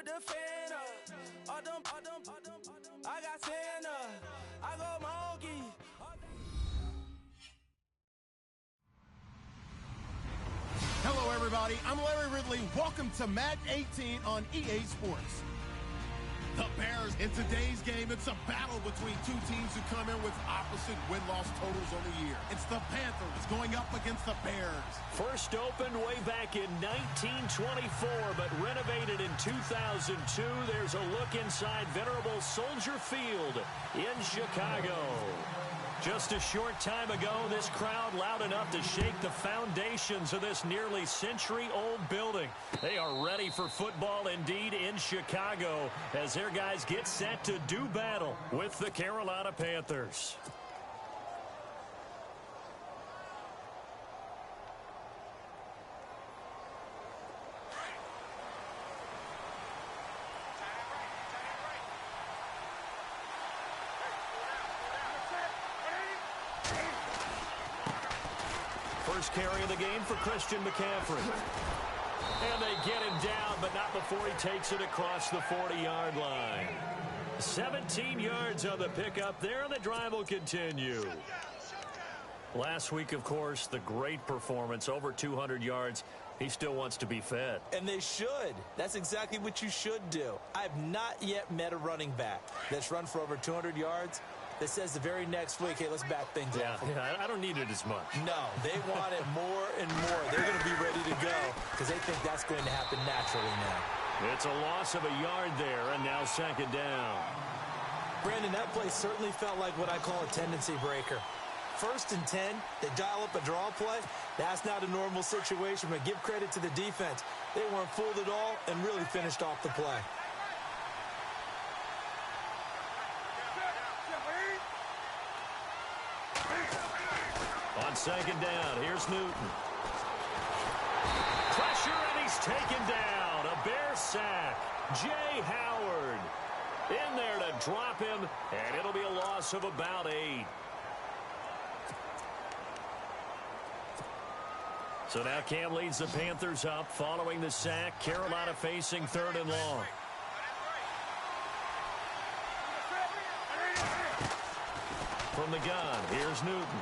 with the fan up. I got Santa. I go monkey. Hello, everybody. I'm Larry Ridley. Welcome to Madden 18 on EA Sports. The Bears, in today's game, it's a battle between two teams who come in with opposite win-loss totals on the year. It's the Panthers going up against the Bears. First opened way back in 1924, but renovated in 2002. There's a look inside venerable Soldier Field in Chicago. Just a short time ago, this crowd loud enough to shake the foundations of this nearly century-old building. They are ready for football indeed in Chicago as their guys get set to do battle with the Carolina Panthers. First carry of the game for Christian McCaffrey. And they get him down, but not before he takes it across the 40-yard line. 17 yards on the pickup there, and the drive will continue. Last week, of course, the great performance, over 200 yards. He still wants to be fed. And they should. That's exactly what you should do. I've not yet met a running back that's run for over 200 yards that says the very next week, hey, let's back things up. Yeah, I don't need it as much. No, they want it more and more. They're going to be ready to go because they think that's going to happen naturally now. It's a loss of a yard there, and now second down. Brandon, that play certainly felt like what I call a tendency breaker. 1st and 10, they dial up a draw play. That's not a normal situation, but give credit to the defense. They weren't fooled at all and really finished off the play. On second down, here's Newton. Pressure, and he's taken down. A Bear sack. Jay Howard in there to drop him, and it'll be a loss of about 8. So now Cam leads the Panthers up following the sack. Carolina facing 3rd and long. From the gun, here's Newton.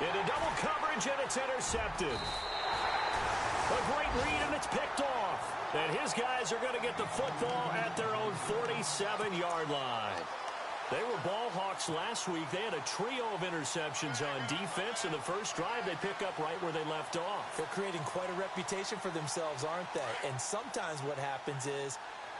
Into double coverage, and it's intercepted. A great read, and it's picked off. And his guys are going to get the football at their own 47-yard line. They were ball hawks last week. They had a trio of interceptions on defense. In the first drive, they pick up right where they left off. They're creating quite a reputation for themselves, aren't they? And sometimes what happens is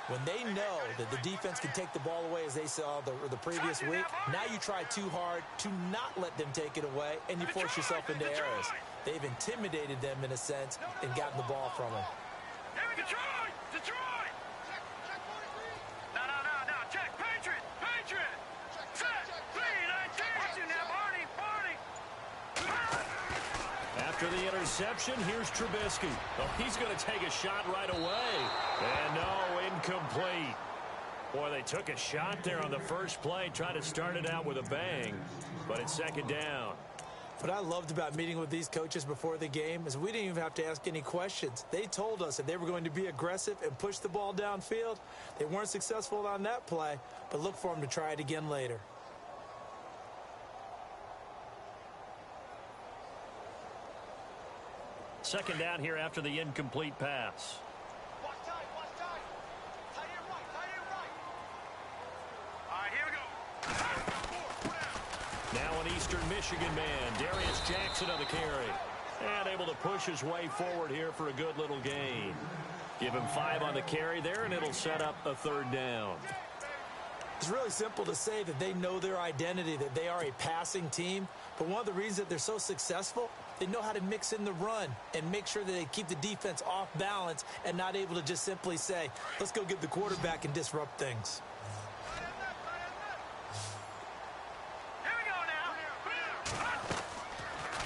when they know that the defense can take the ball away, as they saw the previous week, now you try too hard to not let them take it away, and you force yourself into errors. They've intimidated them in a sense and gotten the ball from them. Detroit! Detroit! No, check. Patriot! Set! Clean! I dare you now, Barney! After the interception, here's Trubisky. Oh, he's going to take a shot right away. And no, incomplete. Boy, they took a shot there on the first play, trying to start it out with a bang, but it's second down. What I loved about meeting with these coaches before the game is we didn't even have to ask any questions. They told us that they were going to be aggressive and push the ball downfield. They weren't successful on that play, but look for them to try it again later. Second down here after the incomplete pass. Watch tight. Tight end right. All right, here we go. Now an Eastern Michigan man, Darius Jackson on the carry. And able to push his way forward here for a good little gain. Give him 5 on the carry there, and it'll set up a 3rd down. It's really simple to say that they know their identity, that they are a passing team. But one of the reasons that they're so successful, they know how to mix in the run and make sure that they keep the defense off balance and not able to just simply say, let's go get the quarterback and disrupt things. Here we go now.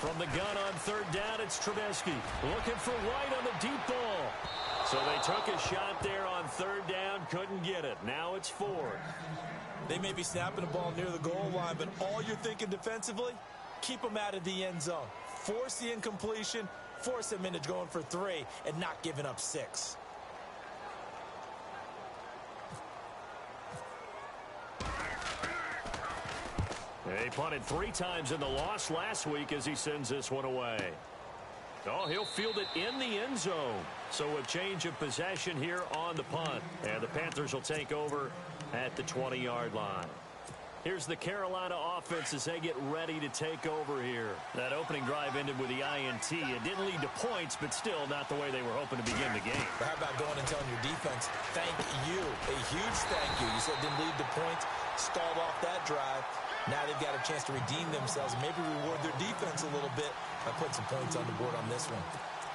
From the gun on 3rd down, it's Trubisky looking for White on the deep ball. So they took a shot there on 3rd down, couldn't get it. Now it's 4th. They may be snapping the ball near the goal line, but all you're thinking defensively, keep them out of the end zone. Force the incompletion, force him into going for 3 and not giving up 6. He punted 3 times in the loss last week as he sends this one away. Oh, he'll field it in the end zone. So a change of possession here on the punt. And the Panthers will take over at the 20-yard line. Here's the Carolina offense as they get ready to take over here. That opening drive ended with the INT. It didn't lead to points, but still not the way they were hoping to begin the game. But how about going and telling your defense, thank you, a huge thank you. You said it didn't lead to points, stalled off that drive. Now they've got a chance to redeem themselves and maybe reward their defense a little bit by putting some points on the board on this one.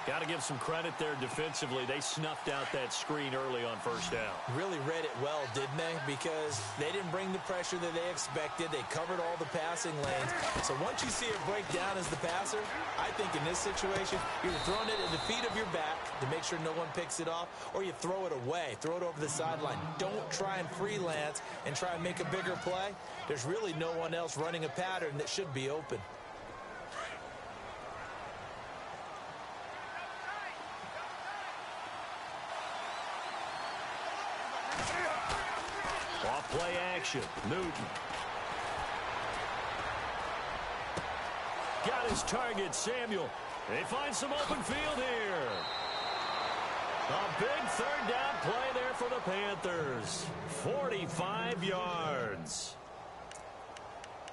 Got to give some credit there defensively. They snuffed out that screen early on first down. Really read it well, didn't they? Because they didn't bring the pressure that they expected. They covered all the passing lanes. So once you see it break down as the passer, I think in this situation, you're throwing it at the feet of your back to make sure no one picks it off, or you throw it away, throw it over the sideline. Don't try and freelance and try and make a bigger play. There's really no one else running a pattern that should be open. Off play action. Newton. Got his target, Samuel. They find some open field here. A big third down play there for the Panthers. 45 yards.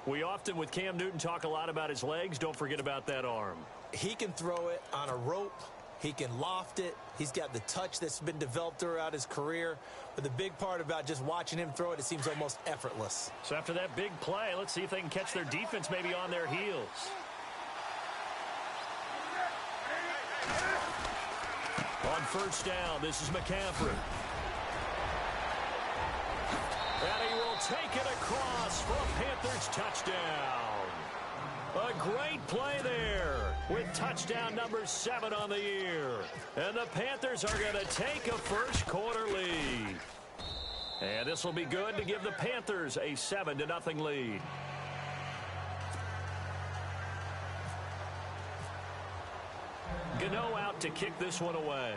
We often, with Cam Newton, talk a lot about his legs. Don't forget about that arm. He can throw it on a rope. He can loft it. He's got the touch that's been developed throughout his career. But the big part about just watching him throw it, it seems almost effortless. So after that big play, let's see if they can catch their defense maybe on their heels. On first down, this is McCaffrey. And he will take it across for a Panthers touchdown. A great play there with touchdown number 7 on the year. And the Panthers are going to take a first quarter lead. And this will be good to give the Panthers a 7-0 lead. Gano out to kick this one away.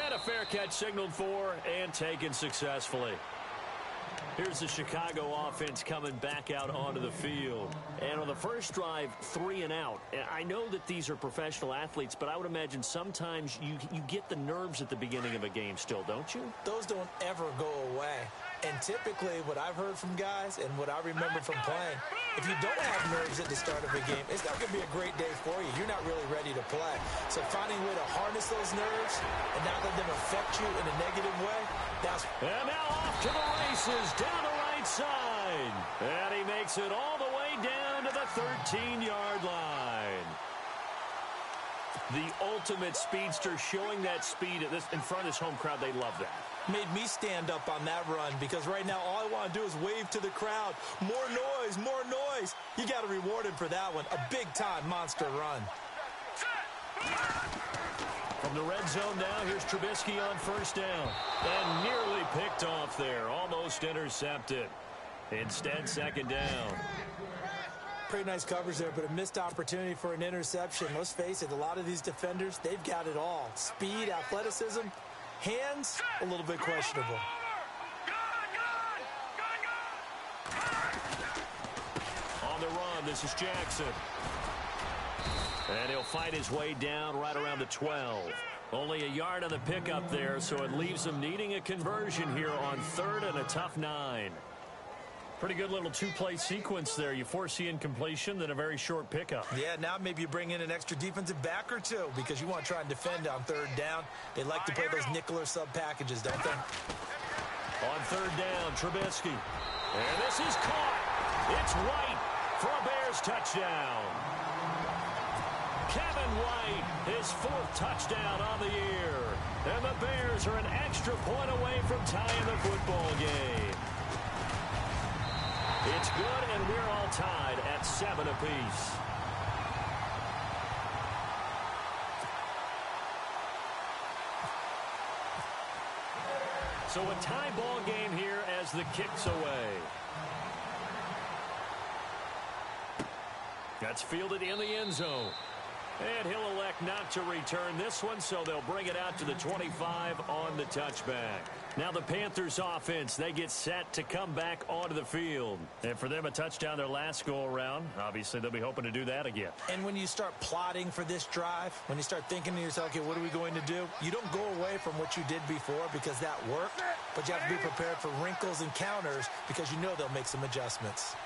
And a fair catch signaled for and taken successfully. Here's the Chicago offense coming back out onto the field. And on the first drive, 3 and out. I know that these are professional athletes, but I would imagine sometimes you get the nerves at the beginning of a game still, don't you? Those don't ever go away. And typically what I've heard from guys and what I remember from playing, if you don't have nerves at the start of a game, it's not going to be a great day for you. You're not really ready to play. So finding a way to harness those nerves and not let them affect you in a negative way, that's... And now off to the races, down the right side. And he makes it all the way down to the 13-yard line. The ultimate speedster, showing that speed in front of this home crowd. They love that. Made me stand up on that run because right now all I want to do is wave to the crowd. More noise, more noise. You got to reward him for that one. A big-time monster run. From the red zone now, here's Trubisky on first down. And nearly picked off there. Almost intercepted. Instead, second down. Pretty nice coverage there, but a missed opportunity for an interception. Let's face it, a lot of these defenders, they've got it all. Speed, athleticism, hands, a little bit questionable. On the run, this is Jackson. And he'll fight his way down right around the 12. Only a yard on the pickup there, so it leaves him needing a conversion here on 3rd and a tough 9. Pretty good little two-play sequence there. You foresee incompletion, then a very short pickup. Yeah, now maybe you bring in an extra defensive back or two because you want to try and defend on 3rd down. They like to play those nickel or sub packages, don't they? On 3rd down, Trubisky. And this is caught. It's White for a Bears touchdown. Kevin White, his 4th touchdown on the year. And the Bears are an extra point away from tying the football game. It's good, and we're all tied at 7 apiece. So a tie ball game here as the kick's away. That's fielded in the end zone. And he'll elect not to return this one, so they'll bring it out to the 25 on the touchback. Now the Panthers offense, they get set to come back onto the field. And for them, a touchdown their last go-around. Obviously, they'll be hoping to do that again. And when you start plotting for this drive, when you start thinking to yourself, okay, what are we going to do? You don't go away from what you did before because that worked, but you have to be prepared for wrinkles and counters because you know they'll make some adjustments.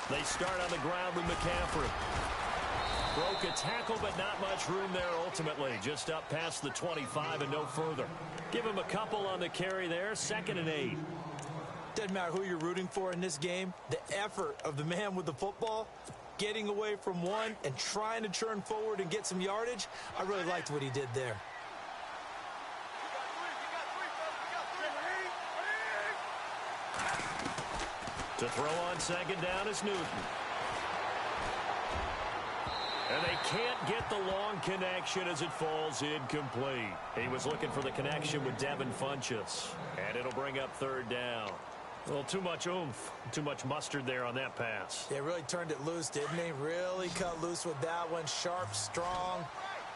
They start on the ground with McCaffrey. Broke a tackle, but not much room there ultimately. Just up past the 25 and no further. Give him a couple on the carry there. 2nd and 8. Doesn't matter who you're rooting for in this game. The effort of the man with the football, getting away from one and trying to turn forward and get some yardage, I really liked what he did there. To throw on 2nd down is Newton. And they can't get the long connection as it falls incomplete. He was looking for the connection with Devin Funchess. And it'll bring up 3rd down. Well, too much oomph, too much mustard there on that pass. They really turned it loose, didn't they? Really cut loose with that one. Sharp, strong.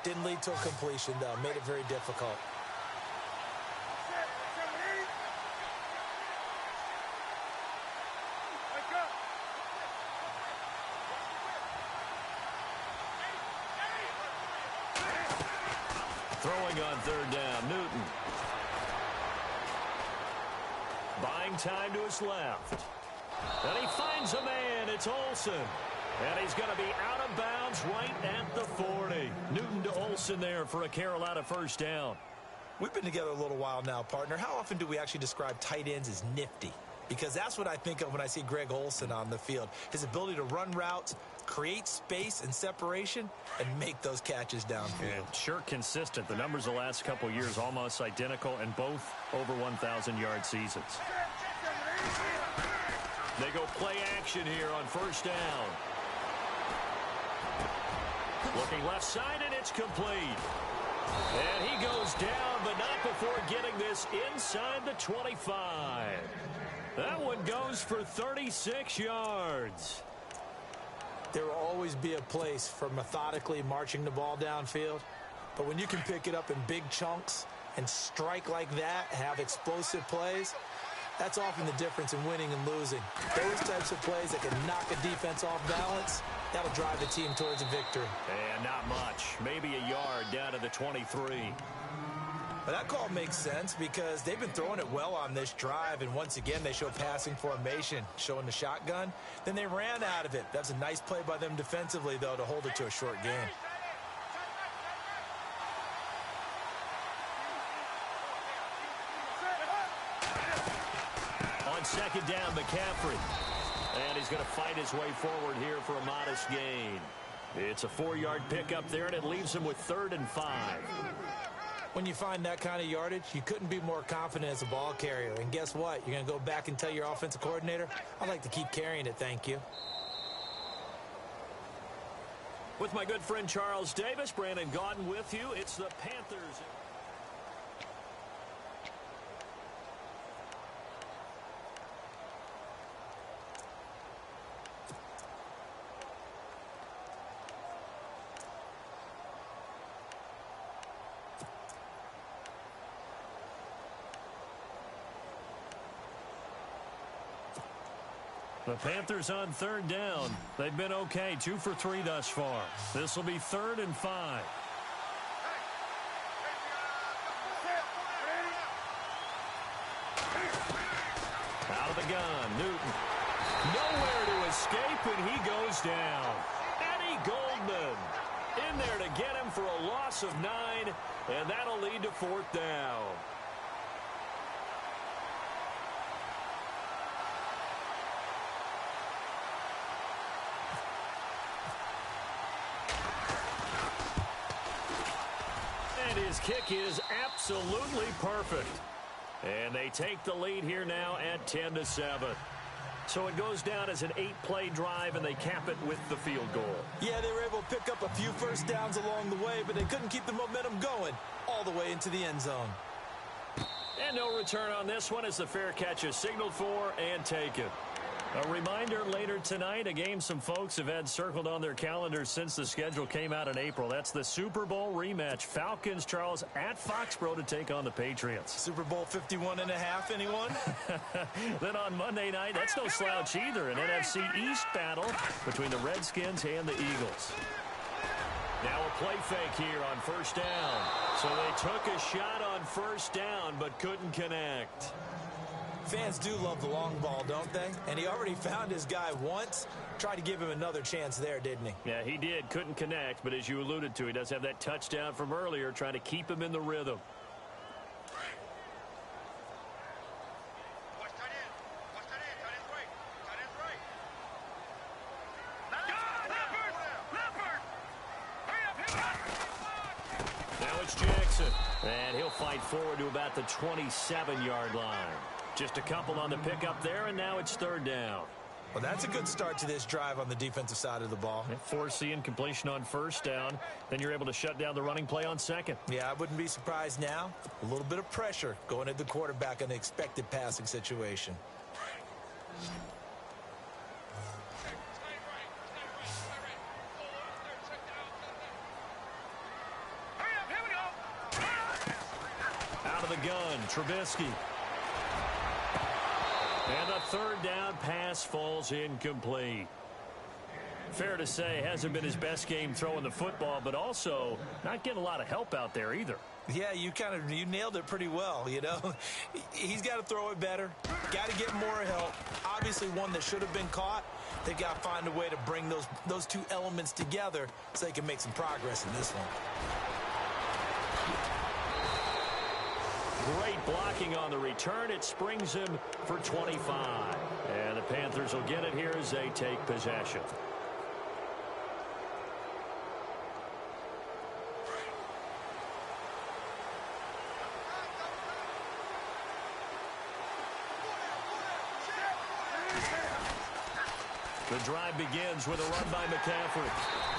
Didn't lead to a completion, though. Made it very difficult. Throwing on 3rd down, Newton. Buying time to his left. And he finds a man. It's Olsen. And he's going to be out of bounds right at the 40. Newton to Olsen there for a Carolina 1st down. We've been together a little while now, partner. How often do we actually describe tight ends as nifty? Because that's what I think of when I see Greg Olsen on the field. His ability to run routes, create space and separation, and make those catches downfield. And sure consistent. The numbers the last couple of years almost identical, and both over 1,000-yard seasons. They go play action here on 1st down. Looking left side, and it's complete. And he goes down, but not before getting this inside the 25. That one goes for 36 yards. There will always be a place for methodically marching the ball downfield. But when you can pick it up in big chunks and strike like that, have explosive plays, that's often the difference in winning and losing. Those types of plays that can knock a defense off balance, that'll drive the team towards a victory. And not much. Maybe a yard down to the 23. But that call makes sense because they've been throwing it well on this drive, and once again they show passing formation, showing the shotgun. Then they ran out of it. That's a nice play by them defensively, though, to hold it to a short game. On 2nd down, McCaffrey. And he's going to fight his way forward here for a modest gain. It's a 4-yard pickup there, and it leaves him with 3rd and 5. When you find that kind of yardage, you couldn't be more confident as a ball carrier. And guess what? You're going to go back and tell your offensive coordinator, I'd like to keep carrying it, thank you. With my good friend Charles Davis, Brandon Gaudin with you. It's the Panthers. The Panthers on 3rd down. They've been okay, 2 for 3 thus far. This will be 3rd and 5. Out of the gun, Newton. Nowhere to escape, and he goes down. Eddie Goldman in there to get him for a loss of 9, and that'll lead to 4th down. His kick is absolutely perfect. And they take the lead here now at 10-7. So it goes down as an 8-play drive, and they cap it with the field goal. Yeah, they were able to pick up a few first downs along the way, but they couldn't keep the momentum going all the way into the end zone. And no return on this one as the fair catch is signaled for and taken. A reminder later tonight, a game some folks have had circled on their calendars since the schedule came out in April. That's the Super Bowl rematch. Falcons, Charles, at Foxborough to take on the Patriots. Super Bowl 51.5, anyone? Then on Monday night, that's no slouch either. An NFC East battle between the Redskins and the Eagles. Now a play fake here on first down. So they took a shot on first down but couldn't connect. Fans do love the long ball, don't they? And he already found his guy once. Tried to give him another chance there, didn't he? Yeah, he did. Couldn't connect, but as you alluded to, he does have that touchdown from earlier, trying to keep him in the rhythm. Watch tight end. Watch tight end. Tight end's right. Tight end's right. Leopard! Now it's Jackson. And he'll fight forward to about the 27-yard line. Just a couple on the pickup there, and now it's third down. Well, that's a good start to this drive on the defensive side of the ball. Force the incompletion on first down. Then you're able to shut down the running play on second. Yeah, I wouldn't be surprised now. A little bit of pressure going at the quarterback in an expected passing situation. Out of the gun, Trubisky. And the third down pass falls incomplete. Fair to say, hasn't been his best game throwing the football, but also not getting a lot of help out there either. Yeah, you nailed it pretty well, you know. He's got to throw it better. Got to get more help. Obviously one that should have been caught. They got to find a way to bring those two elements together so they can make some progress in this one. Great blocking on the return. It springs him for 25. And the Panthers will get it here as they take possession. The drive begins with a run by McCaffrey.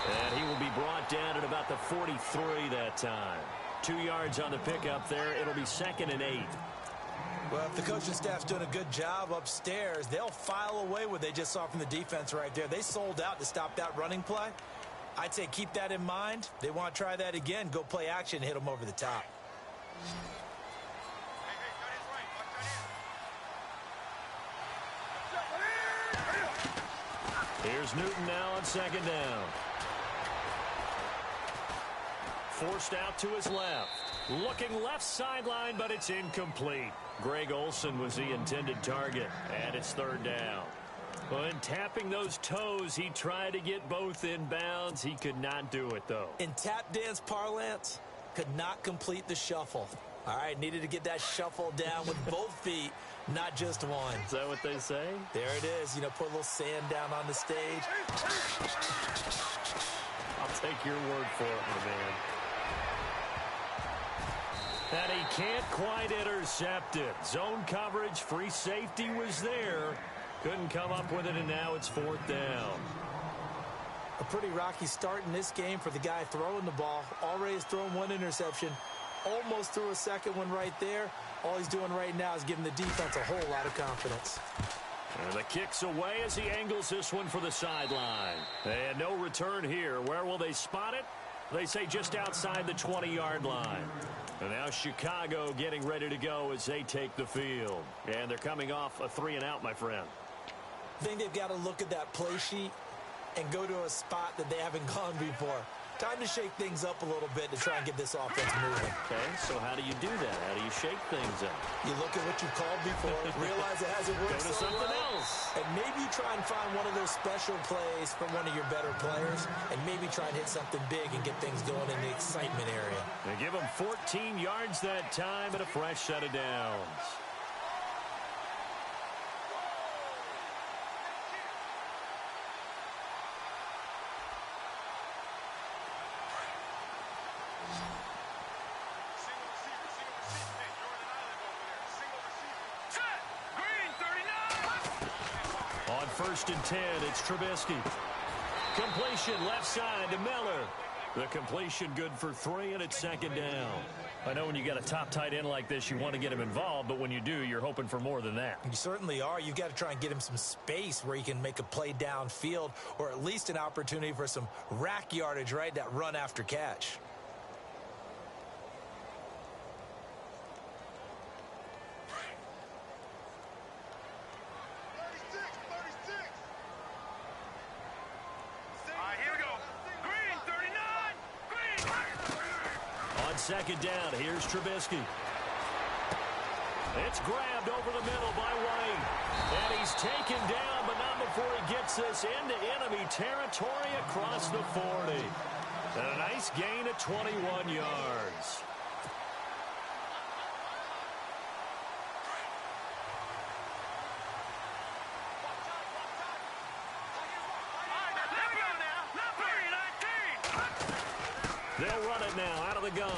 And he will be brought down at about the 43 that time. 2 yards on the pickup there. It'll be 2nd and 8. Well, if the coaching staff's doing a good job upstairs, they'll file away what they just saw from the defense right there. They sold out to stop that running play. I'd say keep that in mind. They want to try that again. Go play action, hit them over the top. Here's Newton now on second down. Forced out to his left. Looking left sideline, but it's incomplete. Greg Olsen was the intended target, and it's third down. When tapping those toes, he tried to get both in bounds. He could not do it, though. In tap dance parlance, could not complete the shuffle. All right, needed to get that shuffle down with both feet, not just one. Is that what they say? There it is. You know, put a little sand down on the stage. I'll take your word for it, my man. And he can't quite intercept it. Zone coverage, free safety was there. Couldn't come up with it, and now it's fourth down. A pretty rocky start in this game for the guy throwing the ball. Already has thrown one interception. Almost threw a second one right there. All he's doing right now is giving the defense a whole lot of confidence. And the kick's away as he angles this one for the sideline. And no return here. Where will they spot it? They say just outside the 20-yard line. And now Chicago getting ready to go as they take the field. And they're coming off a 3-and-out, my friend. I think they've got to look at that play sheet and go to a spot that they haven't gone before. Time to shake things up a little bit to try and get this offense moving. Okay, so how do you do that? How do you shake things up? You look at what you called before, realize it hasn't worked Go to so something well, else. and maybe try and find one of those special plays from one of your better players, and maybe try and hit something big and get things going in the excitement area. They give him 14 yards that time and a fresh set of downs. On 1st and 10, it's Trubisky. Completion left side to Miller. The completion good for 3, and it's second down. I know when you got a top tight end like this, you want to get him involved, but when you do, you're hoping for more than that. You certainly are. You've got to try and get him some space where he can make a play downfield, or at least an opportunity for some rack yardage, right? That run after catch. Second down, here's Trubisky. It's grabbed over the middle by White. And he's taken down, but not before he gets this into enemy territory across the 40. And a nice gain of 21 yards. They'll run it now out of the gun.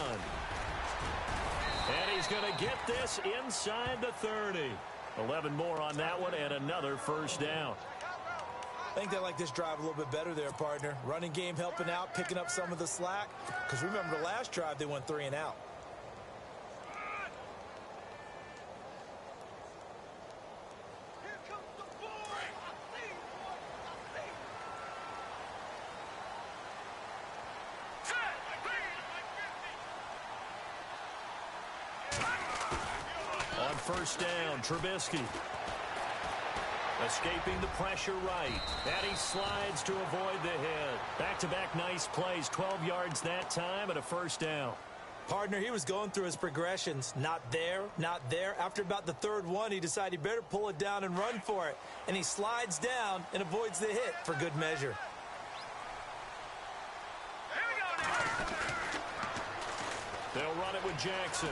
And he's going to get this inside the 30. 11 more on that one and another first down. I think they like this drive a little bit better there, partner. Running game helping out, picking up some of the slack. Because remember the last drive, they went 3 and out. First down, Trubisky. Escaping the pressure right. And he slides to avoid the hit. Back-to-back nice plays. 12 yards that time and a first down. Partner, he was going through his progressions. Not there, not there. After about the third one, he decided he better pull it down and run for it. And he slides down and avoids the hit for good measure. They'll run it with Jackson.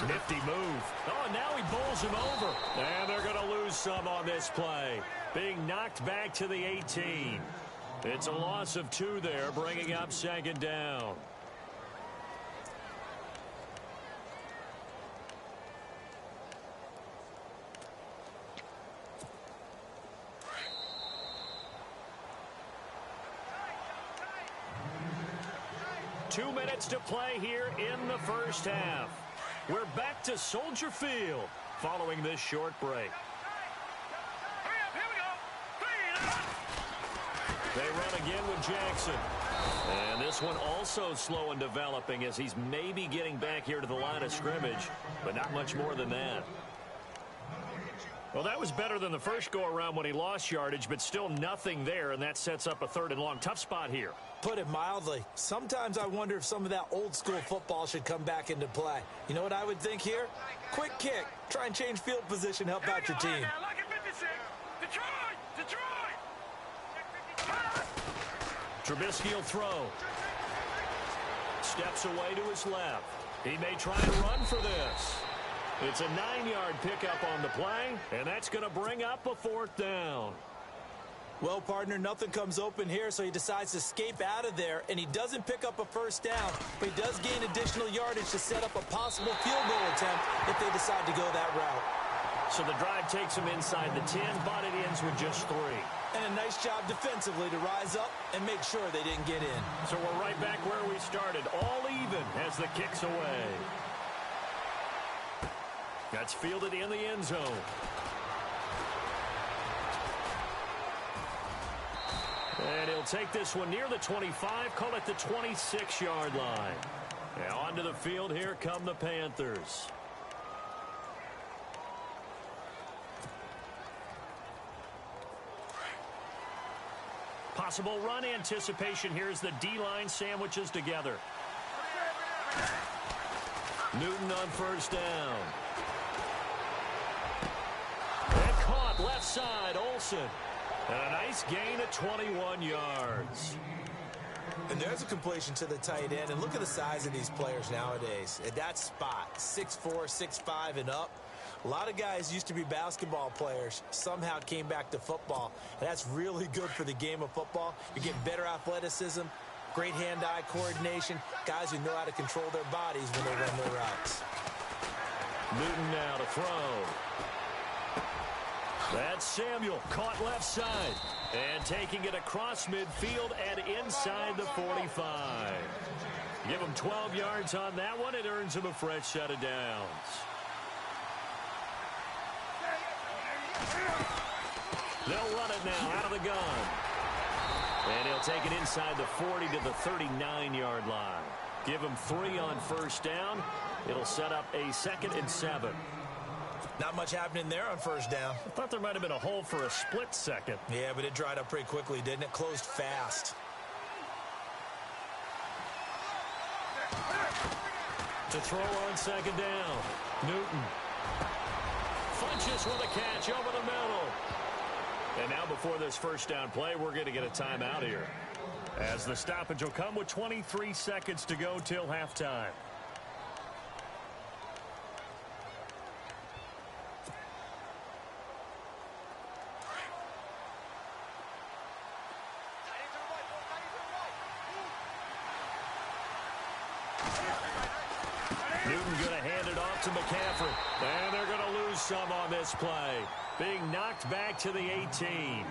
Nifty move. Oh, now he bowls him over. And they're going to lose some on this play. Being knocked back to the 18. It's a loss of 2 there, bringing up second down. Two minutes to play here in the first half. We're back to Soldier Field following this short break. They run again with Jackson. And this one also slow in developing as he's maybe getting back here to the line of scrimmage, but not much more than that. Well, that was better than the first go-around when he lost yardage, but still nothing there, and that sets up a 3rd and long. Tough spot here. Put it mildly. Sometimes I wonder if some of that old-school football should come back into play. You know what I would think here? Quick kick. Try and change field position, help out your team. Trubisky will throw. Steps away to his left. He may try and run for this. It's a 9-yard pickup on the play, and that's going to bring up a 4th down. Well, partner, nothing comes open here, so he decides to escape out of there, and he doesn't pick up a first down, but he does gain additional yardage to set up a possible field goal attempt if they decide to go that route. So the drive takes him inside the 10, but it ends with just 3. And a nice job defensively to rise up and make sure they didn't get in. So we're right back where we started, all even as the kick's away. That's fielded in the end zone. And he'll take this one near the 25, call it the 26-yard line. Now onto the field, here come the Panthers. Possible run anticipation here as the D-line sandwiches together. Newton on first down. And caught left side, Olsen. And a nice gain of 21 yards. And there's a completion to the tight end. And look at the size of these players nowadays. At that spot, 6'4", 6'5", and up. A lot of guys used to be basketball players, somehow came back to football. And that's really good for the game of football. You're getting better athleticism, great hand-eye coordination, guys who know how to control their bodies when they run their routes. Newton now to throw. That's Samuel, caught left side. And taking it across midfield and inside the 45. Give him 12 yards on that one. It earns him a fresh set of downs. They'll run it now out of the gun. And he'll take it inside the 40 to the 39-yard line. Give him 3 on first down. It'll set up a 2nd and 7. Not much happening there on first down. I thought there might have been a hole for a split second. Yeah, but it dried up pretty quickly, didn't it? Closed fast. To throw on 2nd down. Newton. Funches with a catch over the middle. And now before this first down play, we're going to get a timeout here, as the stoppage will come with 23 seconds to go till halftime. Newton going to hand it off to McCaffrey. And they're going to lose some on this play. Being knocked back to the 18.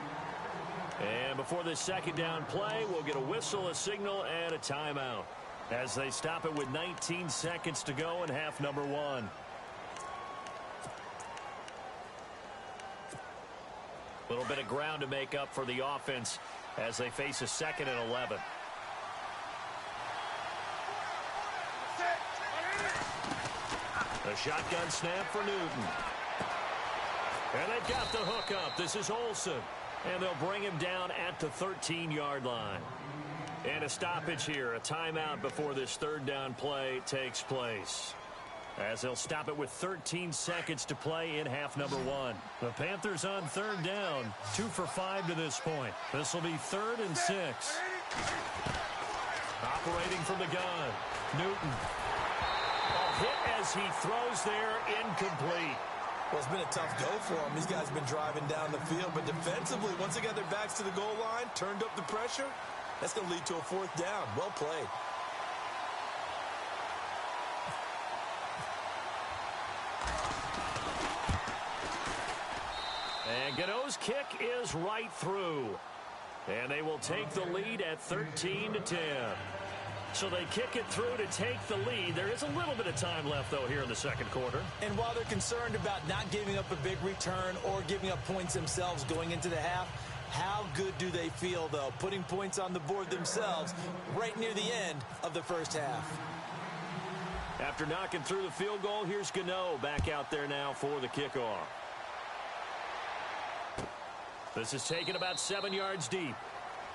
And before this 2nd down play, we'll get a whistle, a signal, and a timeout, as they stop it with 19 seconds to go in half number 1. A little bit of ground to make up for the offense as they face a 2nd and 11. A shotgun snap for Newton. And they've got the hook up. This is Olsen. And they'll bring him down at the 13-yard line. And a stoppage here, a timeout before this 3rd down play takes place, as they'll stop it with 13 seconds to play in half number 1. The Panthers on 3rd down, 2 for 5 to this point. This will be 3rd and 6. Operating from the gun, Newton. Hit as he throws there, incomplete. Well, it's been a tough go for him. These guys have been driving down the field, but defensively, once they got their backs to the goal line, turned up the pressure, that's going to lead to a 4th down. Well played. And Gano's kick is right through. And they will take the lead at 13-10. So they kick it through to take the lead. There is a little bit of time left, though, here in the 2nd quarter. And while they're concerned about not giving up a big return or giving up points themselves going into the half, how good do they feel, though, putting points on the board themselves right near the end of the first half? After knocking through the field goal, here's Gano back out there now for the kickoff. This is taken about 7 yards deep.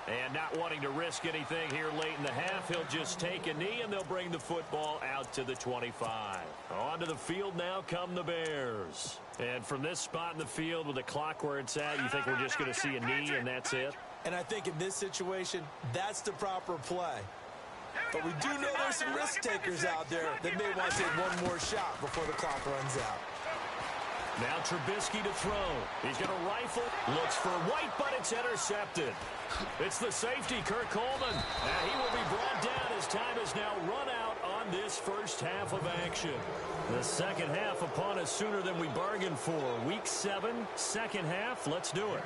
And not wanting to risk anything here late in the half, he'll just take a knee, and they'll bring the football out to the 25. Onto the field now come the Bears. And from this spot in the field with the clock where it's at, you think we're just going to see a knee and that's it? And I think in this situation, that's the proper play. But we do know there's some risk takers out there that may want to take one more shot before the clock runs out. Now Trubisky to throw. He's going to rifle. Looks for White, but it's intercepted. It's the safety, Kirk Coleman. And he will be brought down as time is now run out on this first half of action. The second half upon us sooner than we bargained for. Week 7, second half. Let's do it.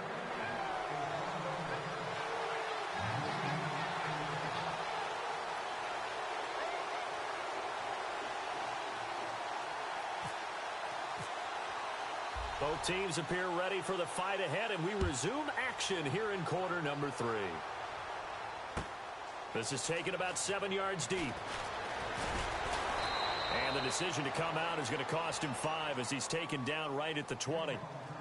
Both teams appear ready for the fight ahead, and we resume action here in quarter number 3. This is taken about 7 yards deep. And the decision to come out is going to cost him 5 as he's taken down right at the 20.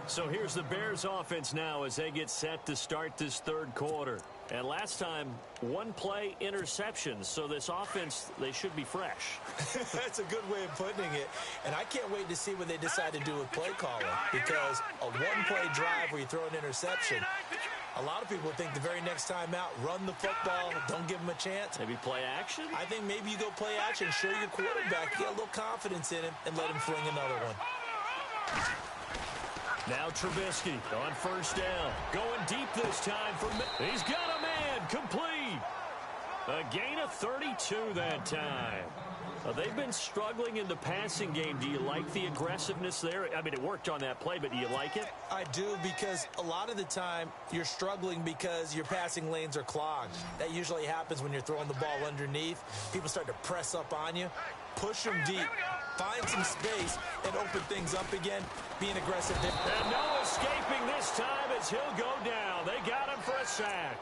So here's the Bears offense now as they get set to start this third quarter. And last time, one play interceptions. So this offense, they should be fresh. That's a good way of putting it. And I can't wait to see what they decide to do with play calling. Because a one-play drive where you throw an interception, a lot of people think the very next time out, run the football, don't give them a chance. Maybe play action? I think maybe you go play action, show your quarterback, get a little confidence in him, and let him fling another one. Now Trubisky on first down. Going deep this time for... He's got a man. Complete. A gain of 32 that time. They've been struggling in the passing game. Do you like the aggressiveness there? I mean, it worked on that play, but do you like it? I do, because a lot of the time you're struggling because your passing lanes are clogged. That usually happens when you're throwing the ball underneath. People start to press up on you. Push them deep. Find some space and open things up again. Being aggressive there. And no escaping this time as he'll go down. They got him for a sack.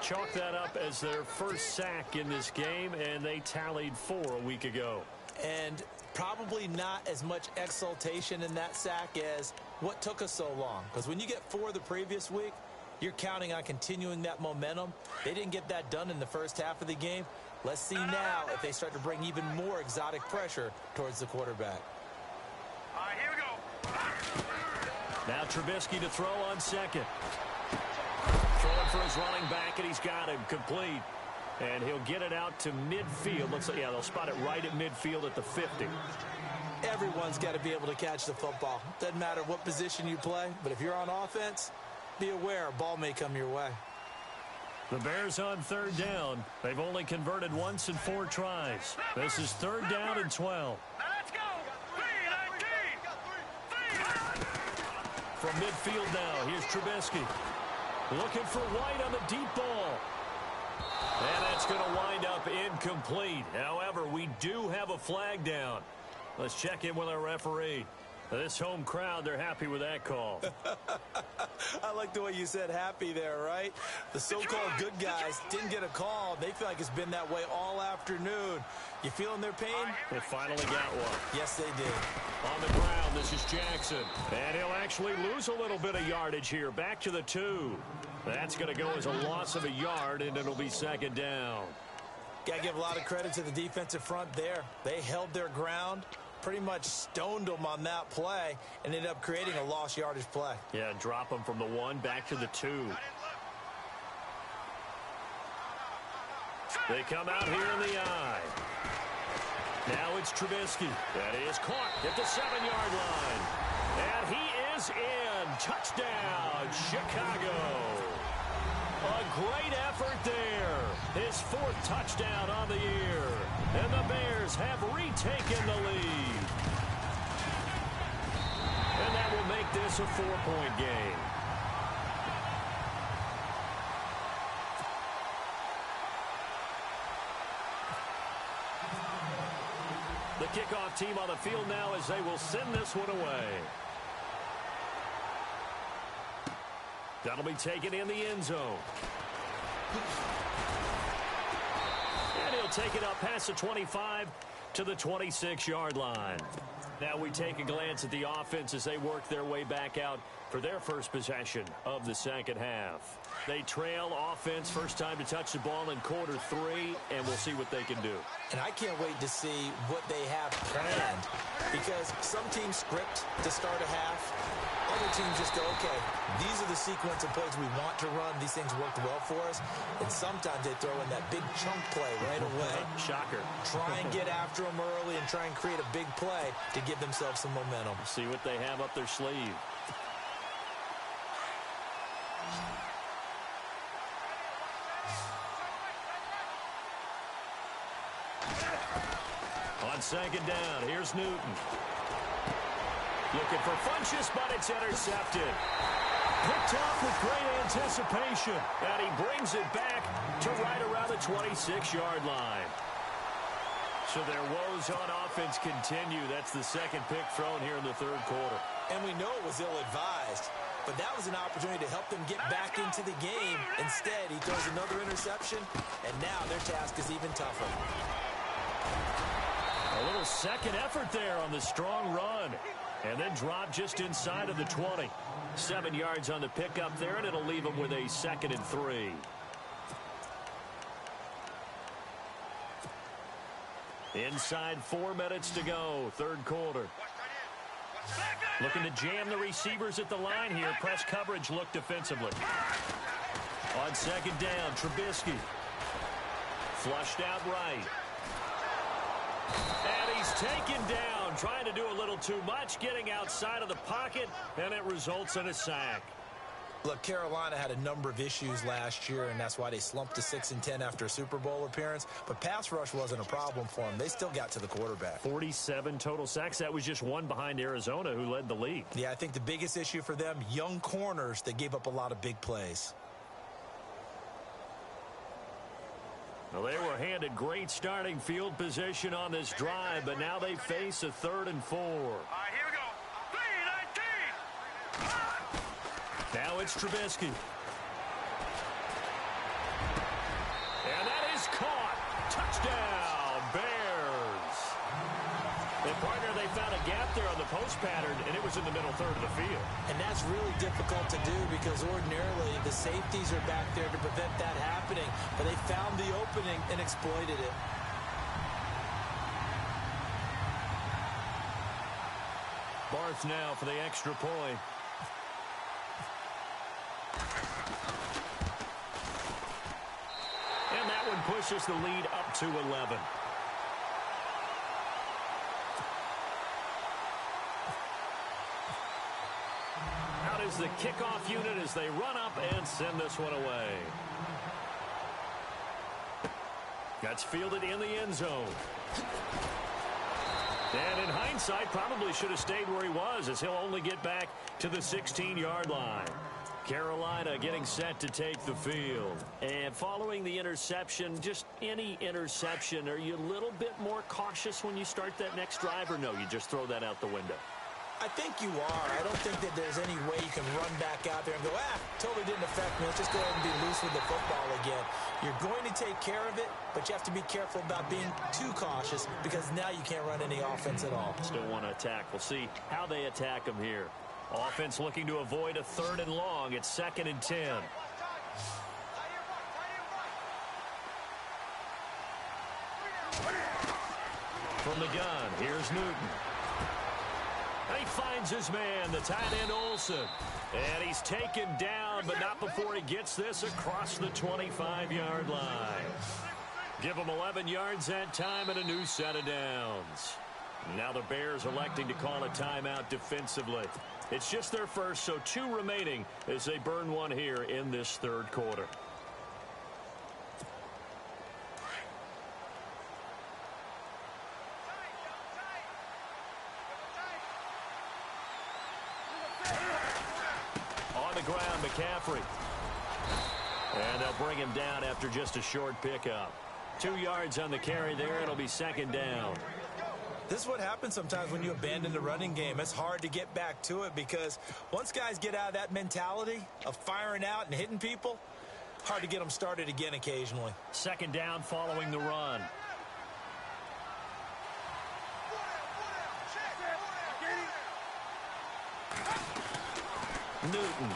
Chalk that up as their first sack in this game, and they tallied 4 a week ago. And probably not as much exultation in that sack as what took us so long. Because when you get 4 the previous week, you're counting on continuing that momentum. They didn't get that done in the first half of the game. Let's see now if they start to bring even more exotic pressure towards the quarterback. All right, here we go. Now Trubisky to throw on second. Throwing for his running back, and he's got him complete. And he'll get it out to midfield. Looks like, yeah, they'll spot it right at midfield at the 50. Everyone's got to be able to catch the football. Doesn't matter what position you play, but if you're on offense, be aware a ball may come your way. The Bears on third down. They've only converted once in 4 tries. This is third down and 12. Now let's go. 3-19. From midfield now, here's Trubisky. Looking for White on the deep ball. And that's going to wind up incomplete. However, we do have a flag down. Let's check in with our referee. This home crowd, they're happy with that call. I like the way you said happy there, right? The so-called good guys didn't get a call. They feel like it's been that way all afternoon. You feeling their pain? They finally got one. Yes, they did. On the ground, this is Jackson. And he'll actually lose a little bit of yardage here. Back to the 2. That's going to go as a loss of a yard, and it'll be second down. Got to give a lot of credit to the defensive front there. They held their ground, pretty much stoned them on that play, and ended up creating a lost yardage play. Yeah, drop them from the 1 back to the 2. They come out here in the eye. Now it's Trubisky. That is caught at the 7-yard line. And he is in. Touchdown, Chicago. A great effort there. His 4th touchdown on the year. And the Bears have retaken the lead. And that will make this a 4-point game. The kickoff team on the field now as they will send this one away. That'll be taken in the end zone. And he'll take it up past the 25 to the 26-yard line. Now we take a glance at the offense as they work their way back out for their first possession of the second half. They trail offense, first time to touch the ball in quarter 3, and we'll see what they can do. And I can't wait to see what they have planned, because some teams script to start a half. Other teams just go, okay, these are the sequence of plays we want to run. These things worked well for us. And sometimes they throw in that big chunk play right away. Shocker. Try and get after them early and try and create a big play to give themselves some momentum. See what they have up their sleeve. On second down, here's Newton. Looking for Funchess, but it's intercepted. Picked off with great anticipation. And he brings it back to right around the 26-yard line. So their woes on offense continue. That's the second pick thrown here in the third quarter. And we know it was ill-advised. But that was an opportunity to help them get back into the game. Instead, he throws another interception, and now their task is even tougher. A little second effort there on the strong run. And then drop just inside of the 20. 7 yards on the pickup there, and it'll leave them with a 2nd and 3. Inside 4 minutes to go, third quarter. Looking to jam the receivers at the line here. Press coverage look defensively. On second down, Trubisky. Flushed out right. And he's taken down, trying to do a little too much, getting outside of the pocket, and it results in a sack. Look, Carolina had a number of issues last year, and that's why they slumped to 6-10 after a Super Bowl appearance. But pass rush wasn't a problem for them. They still got to the quarterback. 47 total sacks. That was just one behind Arizona, who led the league. Yeah, I think the biggest issue for them, young corners that gave up a lot of big plays. Well, they were handed great starting field position on this drive, but now they face a 3rd and 4. All right, here we go. 3-19. Now it's Trubisky. And that is caught. Touchdown, Bears. And partner, they found a gap there on the post pattern, and it was in the middle third of the field. And that's really difficult to do because ordinarily the safeties are back there to prevent that happening. But they found the opening and exploited it. Barth now for the extra point. And that one pushes the lead up to 11. Out is the kickoff unit as they run up and send this one away. That's fielded in the end zone. And in hindsight, probably should have stayed where he was, as he'll only get back to the 16-yard line. Carolina getting set to take the field. And following the interception, just any interception, are you a little bit more cautious when you start that next drive, or no, you just throw that out the window? I think you are. I don't think that there's any way you can run back out there and go, totally didn't affect me. Let's just go ahead and be loose with the football again. You're going to take care of it, but you have to be careful about being too cautious because now you can't run any offense at all. Still want to attack. We'll see how they attack them here. Offense looking to avoid a 3rd and long. It's 2nd and 10. From the gun, here's Newton. And he finds his man, the tight end Olsen. And he's taken down, but not before he gets this across the 25-yard line. Give him 11 yards that time and a new set of downs. Now the Bears electing to call a timeout defensively. It's just their first, so 2 remaining as they burn one here in this 3rd quarter. On the ground, McCaffrey. And they'll bring him down after just a short pickup. 2 yards on the carry there. It'll be 2nd down. This is what happens sometimes when you abandon the running game. It's hard to get back to it because once guys get out of that mentality of firing out and hitting people, hard to get them started again occasionally. 2nd down following the run. Newton.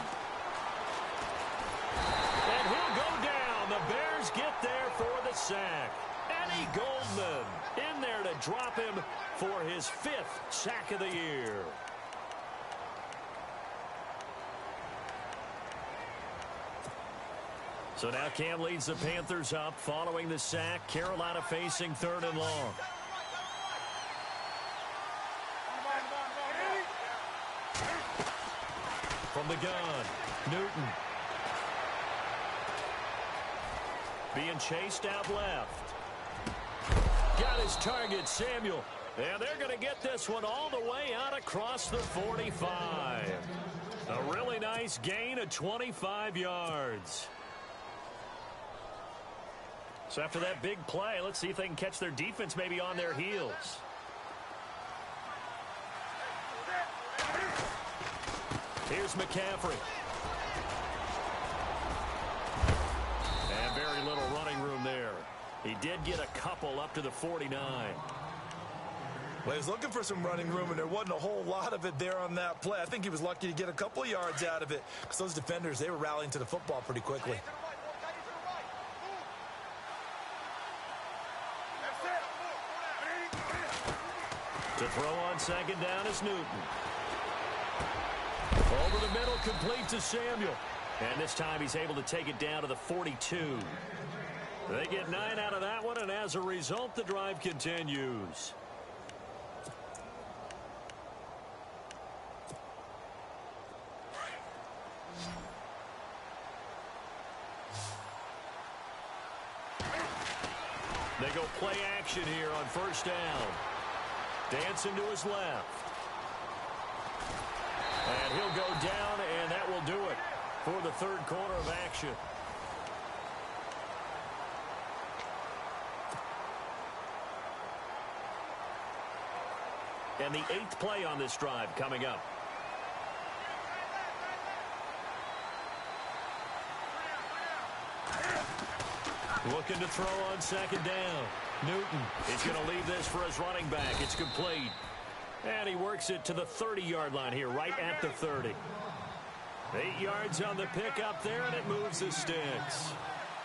And he'll go down. The Bears get there for the sack. Eddie Goldman in there to drop him for his 5th sack of the year. So now Cam leads the Panthers up following the sack. Carolina facing 3rd and long. From the gun, Newton. Being chased out left. Got his target, Samuel. And they're going to get this one all the way out across the 45. A really nice gain of 25 yards. So after that big play, let's see if they can catch their defense maybe on their heels. Here's McCaffrey. And very little running room there. He did get a couple up to the 49. Well, he was looking for some running room, and there wasn't a whole lot of it there on that play. I think he was lucky to get a couple of yards out of it because those defenders, they were rallying to the football pretty quickly. To throw on 2nd down is Newton. Over the middle, complete to Samuel. And this time he's able to take it down to the 42. They get 9 out of that one, and as a result, the drive continues. They go play action here on first down. Dancing to his left. And he'll go down, and that will do it for the third quarter of action. And the 8th play on this drive coming up. Looking to throw on second down. Newton is going to leave this for his running back. It's complete. And he works it to the 30-yard line here, right at the 30. 8 yards on the pickup there, and it moves the sticks.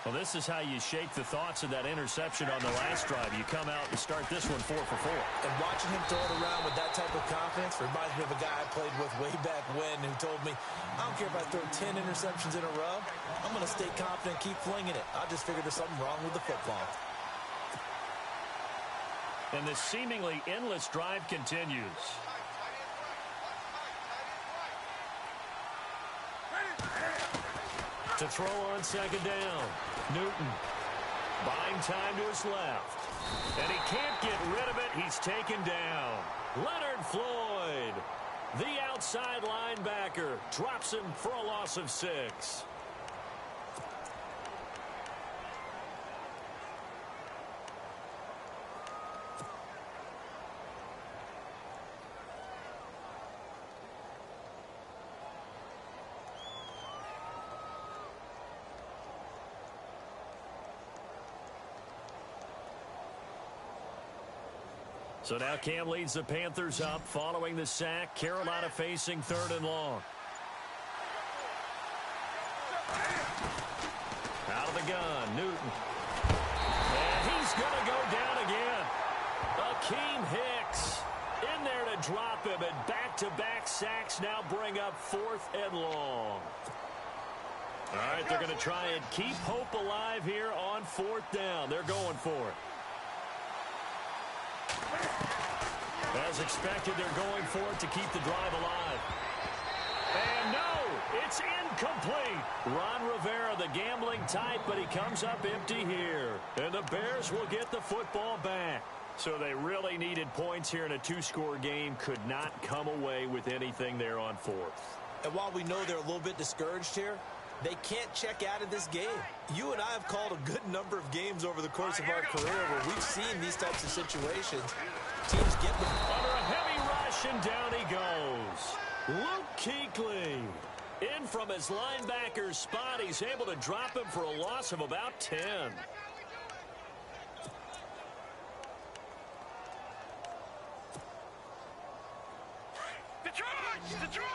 Well, this is how you shake the thoughts of that interception on the last drive. You come out and start this one 4 for 4. And watching him throw it around with that type of confidence reminds me of a guy I played with way back when who told me, I don't care if I throw 10 interceptions in a row. I'm going to stay confident, keep flinging it. I just figured there's something wrong with the football. And this seemingly endless drive continues. To throw on second down. Newton buying time to his left. And he can't get rid of it. He's taken down. Leonard Floyd, the outside linebacker, drops him for a loss of 6. So now Cam leads the Panthers up following the sack. Carolina facing 3rd and long. Out of the gun, Newton. And he's going to go down again. Akeem Hicks in there to drop him, and back-to-back sacks now bring up 4th and long. All right, they're going to try and keep hope alive here on 4th down. They're going for it. As expected, they're going for it to keep the drive alive. And no, it's incomplete. Ron Rivera, the gambling type, but he comes up empty here. And the Bears will get the football back. So they really needed points here in a 2-score game. Could not come away with anything there on 4th. And while we know they're a little bit discouraged here, they can't check out of this game. You and I have called a good number of games over the course of our career where we've seen these types of situations. Teams get them. Under a heavy rush, and down he goes. Luke Kuechly in from his linebacker's spot. He's able to drop him for a loss of about 10. Detroit! Detroit!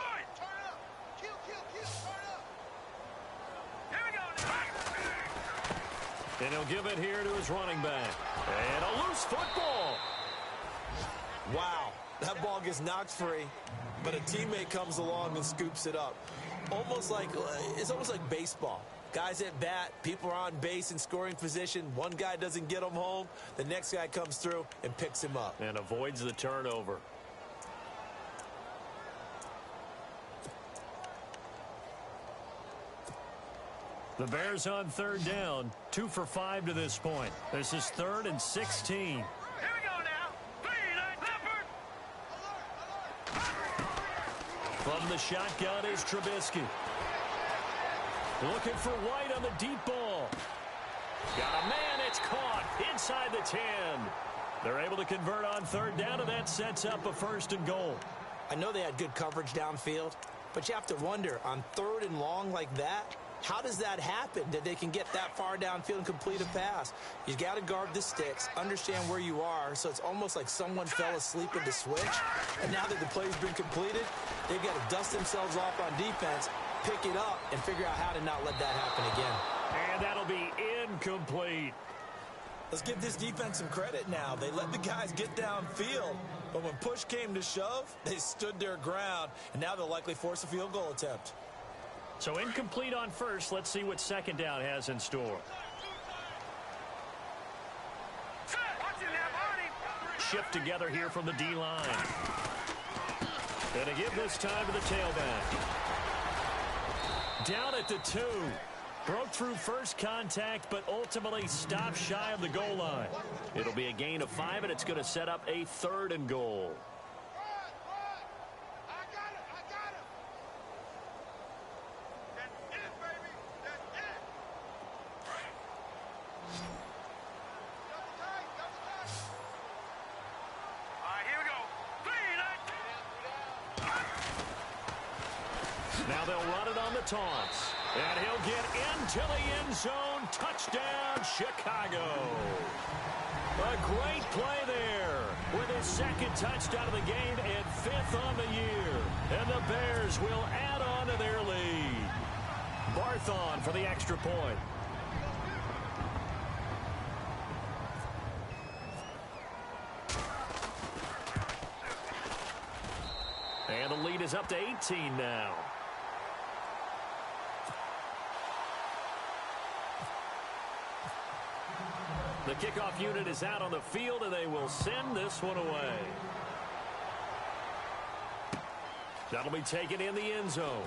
And he'll give it here to his running back. And a loose football. Wow, that ball gets knocked free, but a teammate comes along and scoops it up. It's almost like baseball. Guys at bat, people are on base in scoring position. One guy doesn't get him home. The next guy comes through and picks him up. And avoids the turnover. The Bears on 3rd down, 2 for 5 to this point. This is 3rd and 16. Here we go now. From the shotgun is Trubisky. Looking for White on the deep ball. Got a man, it's caught inside the 10. They're able to convert on 3rd down, and that sets up a 1st and goal. I know they had good coverage downfield, but you have to wonder, on 3rd and long like that, how does that happen, that they can get that far downfield and complete a pass? You got to guard the sticks, understand where you are, so it's almost like someone fell asleep at the switch, and now that the play's been completed, they've got to dust themselves off on defense, pick it up, and figure out how to not let that happen again. And that'll be incomplete. Let's give this defense some credit now. They let the guys get downfield, but when push came to shove, they stood their ground, and now they'll likely force a field goal attempt. So incomplete on 1st. Let's see what 2nd down has in store. Shift together here from the D-line. And to give this time to the tailback. Down at the 2. Broke through first contact, but ultimately stopped shy of the goal line. It'll be a gain of 5, and it's going to set up a 3rd and goal. Now they'll run it on the taunts. And he'll get into the end zone. Touchdown, Chicago. A great play there with his 2nd touchdown of the game and 5th on the year. And the Bears will add on to their lead. Barthon for the extra point. And the lead is up to 18 now. The kickoff unit is out on the field, and they will send this one away. That'll be taken in the end zone.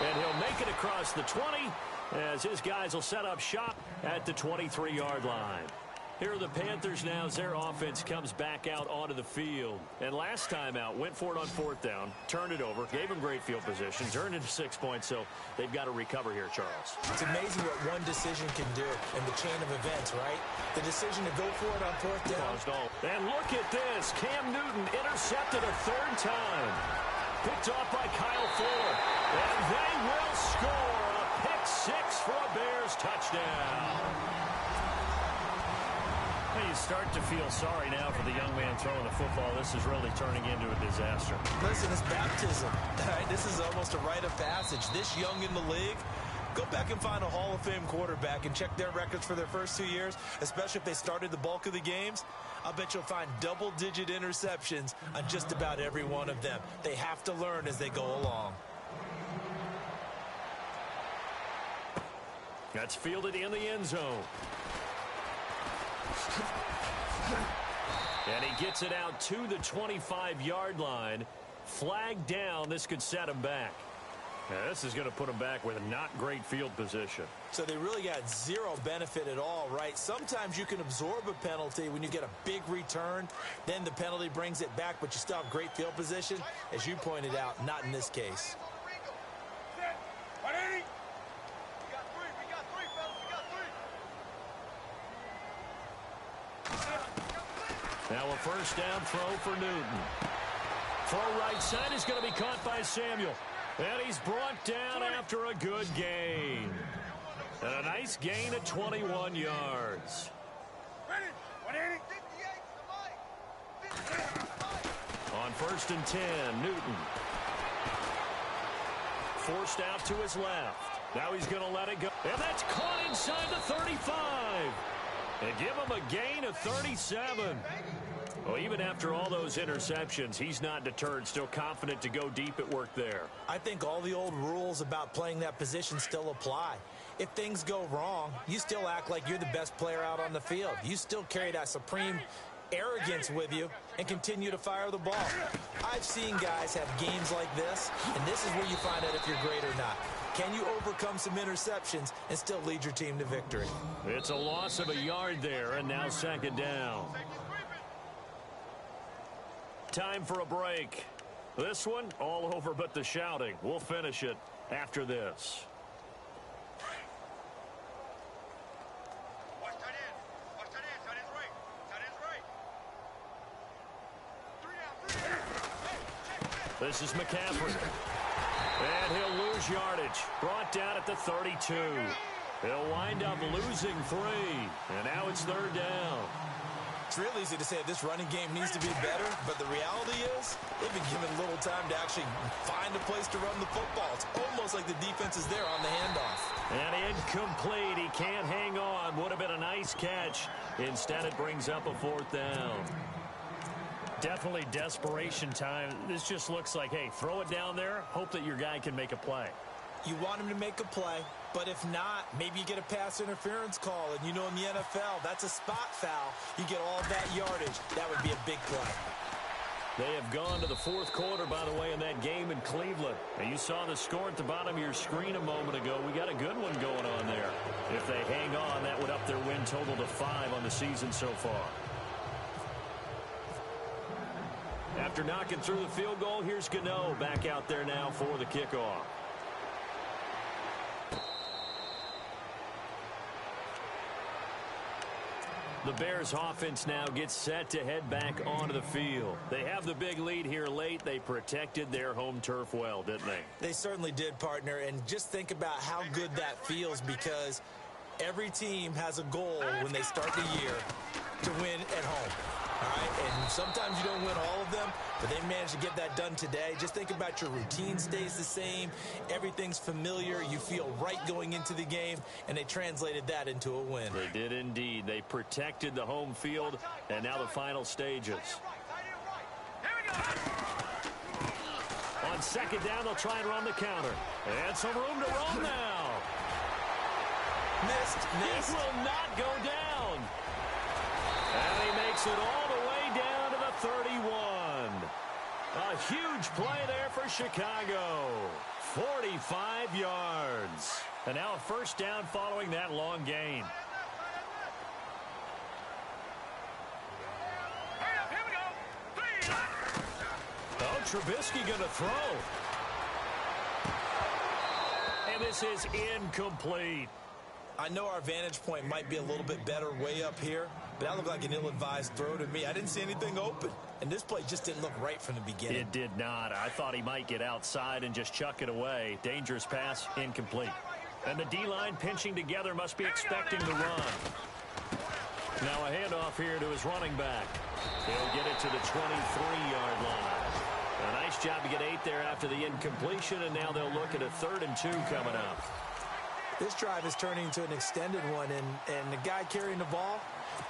And he'll make it across the 20 as his guys will set up shop at the 23-yard line. Here are the Panthers now as their offense comes back out onto the field. And last time out, went for it on 4th down, turned it over, gave them great field position, turned into 6 points, so they've got to recover here, Charles. It's amazing what one decision can do in the chain of events, right? The decision to go for it on 4th down. And look at this. Cam Newton intercepted a 3rd time. Picked off by Kyle Fuller. And they will score a pick 6 for a Bears touchdown. You start to feel sorry now for the young man throwing the football. This is really turning into a disaster. Listen, it's baptism. Right? This is almost a rite of passage. This young in the league, go back and find a Hall of Fame quarterback and check their records for their first 2 years, especially if they started the bulk of the games. I'll bet you'll find double-digit interceptions on just about every one of them. They have to learn as they go along. That's fielded in the end zone. And he gets it out to the 25-yard line. Flag down. This could set him back. Now, this is going to put him back with a not great field position. So they really got zero benefit at all, right? Sometimes you can absorb a penalty when you get a big return. Then the penalty brings it back, but you still have great field position. As you pointed out, not in this case. Now a 1st down throw for Newton. Throw right side is going to be caught by Samuel. And he's brought down after a good gain. And a nice gain at 21 yards. On 1st and 10, Newton. Forced out to his left. Now he's going to let it go. And that's caught inside the 35. And give him a gain of 37. Well, even after all those interceptions, he's not deterred, still confident to go deep at work there. I think all the old rules about playing that position still apply. If things go wrong, you still act like you're the best player out on the field. You still carry that supreme arrogance with you and continue to fire the ball. I've seen guys have games like this, and this is where you find out if you're great or not. Can you overcome some interceptions and still lead your team to victory? It's a loss of a yard there, and now 2nd down. Time for a break. This one, all over but the shouting. We'll finish it after this. This is McCaffrey. And he'll lose yardage. Brought down at the 32. He'll wind up losing 3. And now it's 3rd down. It's real easy to say this running game needs to be better, but the reality is they've been given little time to actually find a place to run the football. It's almost like the defense is there on the handoff. And incomplete. He can't hang on. Would have been a nice catch. Instead, it brings up a 4th down. Definitely desperation time. This just looks like, hey, throw it down there, hope that your guy can make a play. You want him to make a play, but if not, maybe you get a pass interference call, and you know in the NFL, that's a spot foul. You get all that yardage. That would be a big play. They have gone to the fourth quarter, by the way, in that game in Cleveland. And you saw the score at the bottom of your screen a moment ago. We got a good one going on there. If they hang on, that would up their win total to 5 on the season so far. After knocking through the field goal, here's Gano back out there now for the kickoff. The Bears offense now gets set to head back onto the field. They have the big lead here late. They protected their home turf well, didn't they? They certainly did, partner. And just think about how good that feels, because every team has a goal when they start the year to win at home. All right, and sometimes you don't win all of them, but they managed to get that done today. Just think about your routine stays the same. Everything's familiar. You feel right going into the game, and they translated that into a win. They did indeed. They protected the home field, and now the final stages. On second down, they'll try and run the counter. And some room to run now. Missed. This will not go down. And he makes it all the way down to the 31. A huge play there for Chicago. 45 yards. And now a first down following that long gain. Hurry up, here we go. 3. Oh, Trubisky going to throw. And this is incomplete. I know our vantage point might be a little bit better way up here, but that looked like an ill-advised throw to me. I didn't see anything open, and this play just didn't look right from the beginning. It did not. I thought he might get outside and just chuck it away. Dangerous pass, incomplete. And the D-line pinching together, must be expecting the run. Now a handoff here to his running back. He'll get it to the 23-yard line. A nice job to get 8 there after the incompletion, and now they'll look at a 3rd and 2 coming up. This drive is turning into an extended one, and the guy carrying the ball,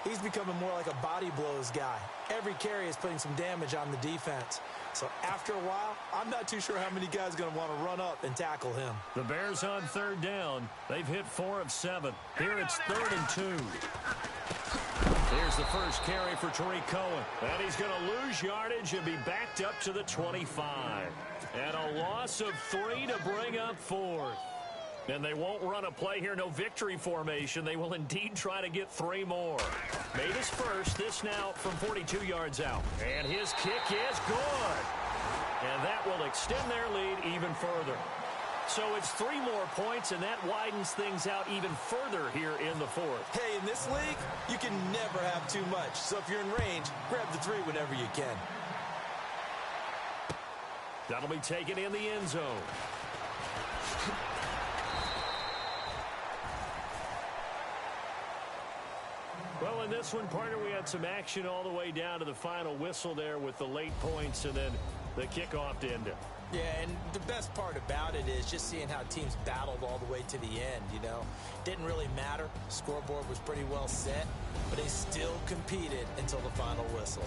he's becoming more like a body blows guy. Every carry is putting some damage on the defense. So after a while, I'm not too sure how many guys are going to want to run up and tackle him. The Bears on 3rd down. They've hit 4 of 7. Here it's 3rd and 2. Here's the first carry for Tariq Cohen. And he's going to lose yardage and be backed up to the 25. And a loss of 3 to bring up 4th. And they won't run a play here, no victory formation. They will indeed try to get 3 more. Made his first, this now from 42 yards out. And his kick is good. And that will extend their lead even further. So it's 3 more points, and that widens things out even further here in the 4th. Hey, in this league, you can never have too much. So if you're in range, grab the 3 whenever you can. That'll be taken in the end zone. Well, in this one, partner, we had some action all the way down to the final whistle there with the late points and then the kickoff to end it. Yeah, and the best part about it is just seeing how teams battled all the way to the end, you know. Didn't really matter. Scoreboard was pretty well set, but they still competed until the final whistle.